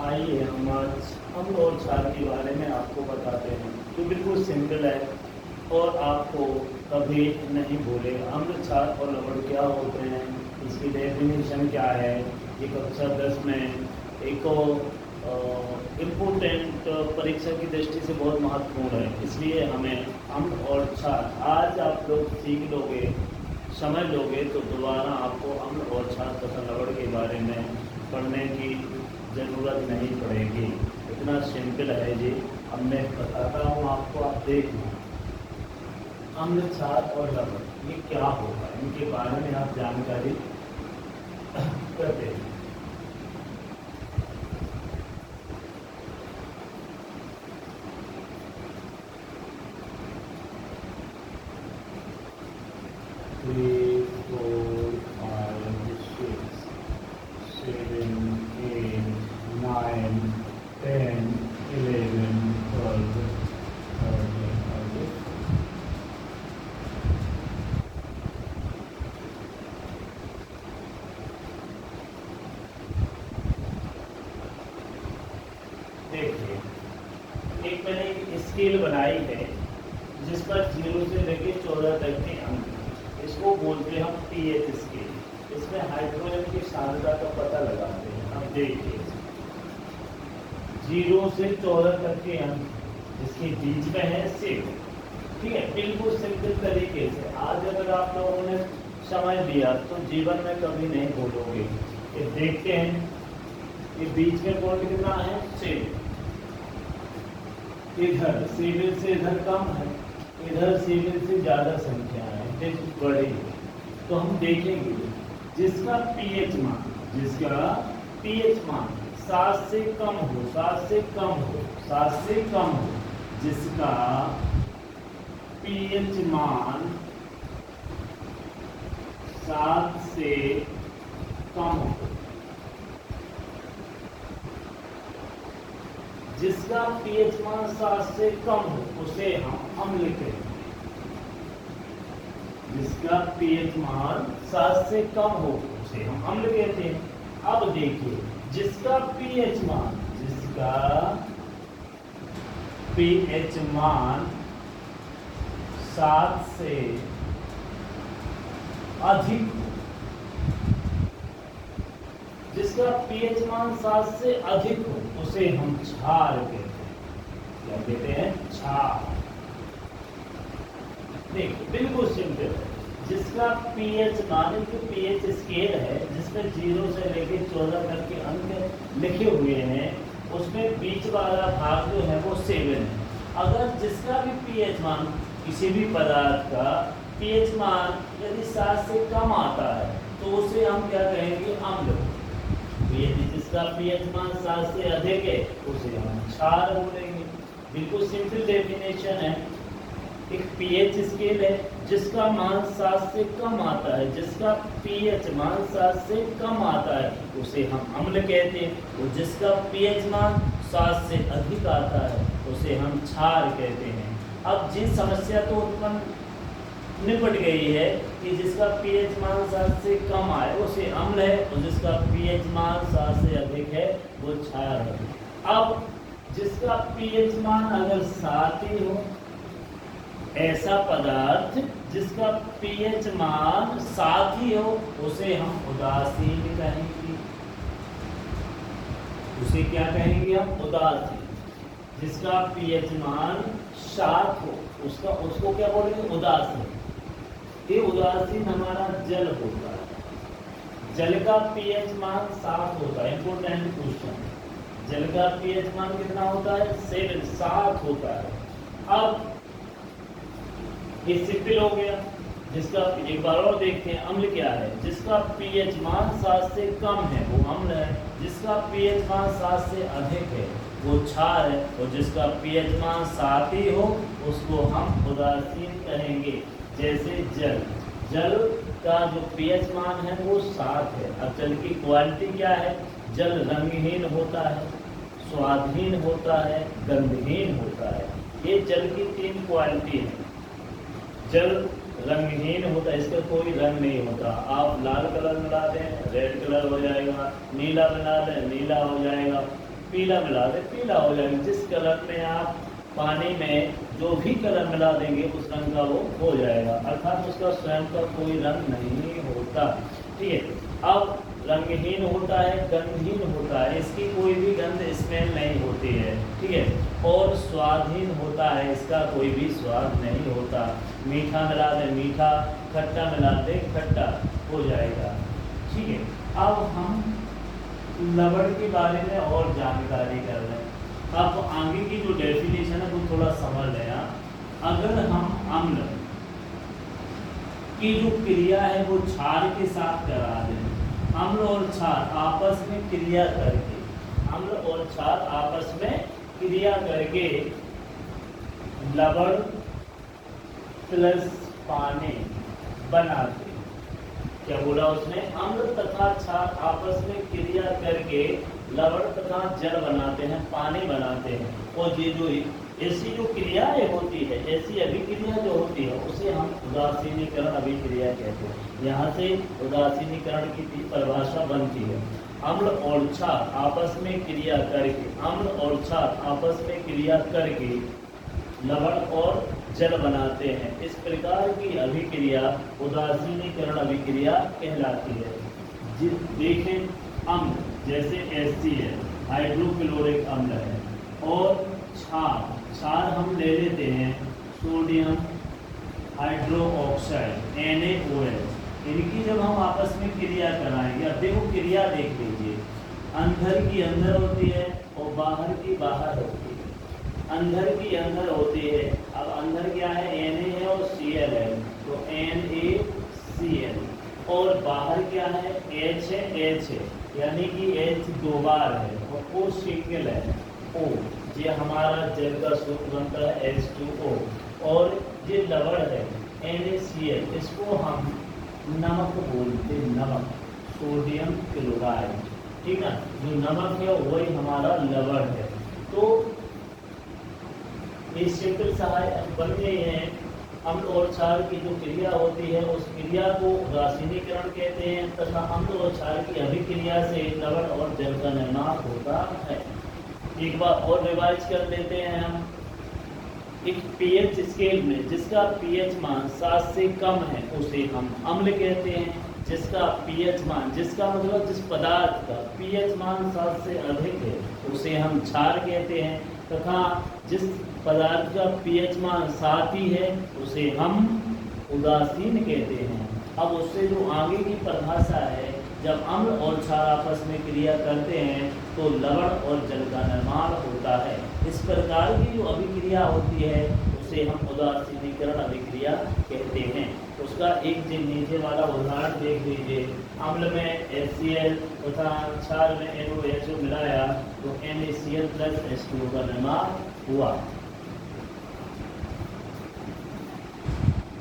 आइए हम आज अम्ल और क्षार के बारे में आपको बताते हैं, जो बिल्कुल सिंपल है और आपको कभी नहीं भूलेगा। अम्ल, क्षार और लवण क्या होते हैं, इसकी डेफिनेशन क्या है, ये कक्षा 10 में एक इम्पोर्टेंट परीक्षा की दृष्टि से बहुत महत्वपूर्ण है। इसलिए हमें अम्ल और क्षार आज आप लोग सीख लोगे, समझ लोगे तो दोबारा आपको अम्ल और क्षार तथा लवण के बारे में पढ़ने की ज़रूरत नहीं पड़ेगी। इतना सिंपल है जी। अब मैं बताता हूँ आपको, आप देखना। अम्ल, क्षार और लवण ये क्या होगा, इनके बारे में आप जानकारी करते हैं। देखिए, एक मैंने एक स्केल बनाई है जिस पर 0 से लेकर 14 तक के अंक, इसको बोलते हैं हम pH स्केल। इसमें हाइड्रोजन की सांद्रता का पता लगाते हैं। अब देखिए, 0 से 14 तक के अंक, इसके बीच में है 6। ठीक है, बिल्कुल सिंपल तरीके से आज अगर आप लोगों ने समझ लिया तो जीवन में कभी नहीं भूलोगे। ये देखते हैं, ये बीच में पॉइंट कितना है, 6। इधर 7 से इधर कम है, इधर 7 से ज्यादा संख्या है, बड़ी है। तो हम देखेंगे जिसका pH मान 7 से कम हो, 7 से कम हो, 7 से कम हो, जिसका pH मान 7 से कम हो, जिसका pH मान 7 से कम हो, उसे हम अम्ल कहते हैं। जिसका pH मान 7 से कम हो, उसे हम अम्ल कहते हैं। अब देखिए, जिसका pH मान 7 से अधिक हो, जिसका pH मान 7 से अधिक हो, उसे हम क्षार कहते हैं। क्या कहते हैं? क्षार। देखिए, बिल्कुल सिंपल है। जिसका pH मान, जो pH स्केल है जिसमें 0 से लेकर 14 तक के अंक लिखे हुए हैं, उसमें बीच वाला भाग जो है वो 7 है। अगर जिसका भी pH मान, किसी भी पदार्थ का pH मान यदि 7 से कम आता है तो उसे हम क्या कहेंगे? अम्ल। यदि जिसका pH मान 7 से अधिक है उसे हम क्षार बोलेंगे। बिल्कुल सिंपल डेफिनेशन है। एक pH स्केल है जिसका मान 7 से कम आता है, जिसका pH मान 7 से कम आता है उसे हम अम्ल कहते हैं, और जिसका pH मान 7 से अधिक आता है उसे हम क्षार कहते हैं। अब जिस समस्या तो उत्पन्न निपट गई है कि जिसका pH मान 7 से कम आए उसे अम्ल है, और जिसका pH मान 7 से अधिक है वो क्षार है। अब जिसका pH मान अगर 7 ही हो, ऐसा पदार्थ जिसका pH मान 7 ही हो, उसे हम उदासीन कहेंगे। उसे क्या कहेंगे हम? उदासीन। जिसका pH मान 7 हो, उसको क्या बोलेंगे? उदासीन। ये उदासीन हमारा जल होता है। जल का pH मान 7 होता है। Important question. जल का pH मान कितना होता है? 7 होता है। अब ये सिंपल हो गया। जिसका, एक बार और देखते हैं अम्ल क्या है। जिसका pH मान 7 से कम है वो अम्ल है, जिसका pH मान 7 से अधिक है वो क्षार है, और जिसका pH मान 7 ही हो उसको हम उदासीन कहेंगे। जैसे जल का जो pH मान है वो 7 है। अब जल की क्वालिटी क्या है? जल रंगहीन होता है, स्वादहीन होता है, गंधहीन होता है। ये जल की 3 क्वालिटी है। जल रंगहीन होता है, इसका कोई रंग नहीं होता। आप लाल कलर मिला दें, रेड कलर हो जाएगा, नीला मिला दें, नीला हो जाएगा। पीला मिला दें, पीला हो जाएगा। जिस कलर में आप पानी में जो भी कलर मिला देंगे उस रंग का वो हो जाएगा, अर्थात उसका स्वयं का कोई रंग नहीं होता। ठीक है। अब रंगहीन होता है, गंधहीन होता है, इसकी कोई भी गंध स्मेल नहीं होती है। ठीक है। और स्वादहीन होता है, इसका कोई भी स्वाद नहीं होता। मीठा मिला दे मीठा, खट्टा मिला दे खट्टा हो जाएगा। ठीक है। अब हम लवण के बारे में और जानकारी कर रहे हैं। अब आगे की जो डेफिनेशन है वो थोड़ा समझ लें आप। अगर हम अम्ल की जो क्रिया है वो क्षार के साथ करा दें, अम्ल और क्षार आपस में क्रिया करके, अम्ल और क्षार आपस में क्रिया करके लवण प्लस पानी बनाते, क्या बोला उसने, अम्ल तथा क्षार आपस में क्रिया करके लवण तथा जल बनाते हैं, पानी बनाते हैं। और ये जो ऐसी जो क्रियाएं होती है, ऐसी अभिक्रिया जो होती है उसे हम उदासीनीकरण अभिक्रिया कहते हैं। यहाँ से उदासीनीकरण की परिभाषा बनती है। अम्ल और क्षार आपस में क्रिया करके, अम्ल और क्षार आपस में क्रिया करके लवण और जल बनाते हैं। इस प्रकार की अभिक्रिया उदासीनीकरण अभिक्रिया कहलाती है। देखें, अम्ल जैसे HCl हाइड्रोक्लोरिक अम्ल है, और क्षार हम ले लेते हैं सोडियम हाइड्रोक्साइड NaOH। इनकी जब हम आपस में क्रिया कराएंगे, अब देखो क्रिया देख लीजिए, अंदर की अंदर होती है और बाहर की बाहर होती है। अंदर की अंदर होती है, अब अंदर क्या है, Na है और Cl है, तो NaCl, और बाहर क्या है, H है, H है, यानी कि H दो बार है और O सिंगल है, O। ये हमारा जल का सूत्र बनता है H2O, और ये लवण है NaCl, इसको हम नमक बोलते हैं, नमक, सोडियम क्लोराइड। ठीक है, जो नमक है वही हमारा लवण है। तो इस क्षेत्र सहायक बन गए हैं। अम्ल और क्षार की जो क्रिया होती है उस क्रिया को उदासीनीकरण कहते हैं, तथा अम्ल और क्षार की अभिक्रिया से लवण और जल का निर्माण होता है। एक बार और रिवाइज कर लेते हैं हम। एक पीएच स्केल में जिसका पीएच मान 7 से कम है उसे हम अम्ल कहते हैं। जिसका पीएच मान, जिसका मतलब जिस पदार्थ का पीएच मान 7 से अधिक है उसे हम क्षार कहते हैं, तथा जिस पदार्थ का पीएच मान 7 ही है उसे हम उदासीन कहते हैं। अब उससे जो आगे की परिभाषा है, जब अम्ल और क्षार आपस में क्रिया करते हैं तो लवण और जल का निर्माण होता है। इस प्रकार की जो अभिक्रिया होती है उसे हम उदासीनीकरण अभिक्रिया कहते हैं। उसका एक नीचे वाला उदाहरण देख लीजिए। अम्ल में HCl तथा क्षार में NaOH मिलाया तो NaCl प्लस H2O का निर्माण हुआ।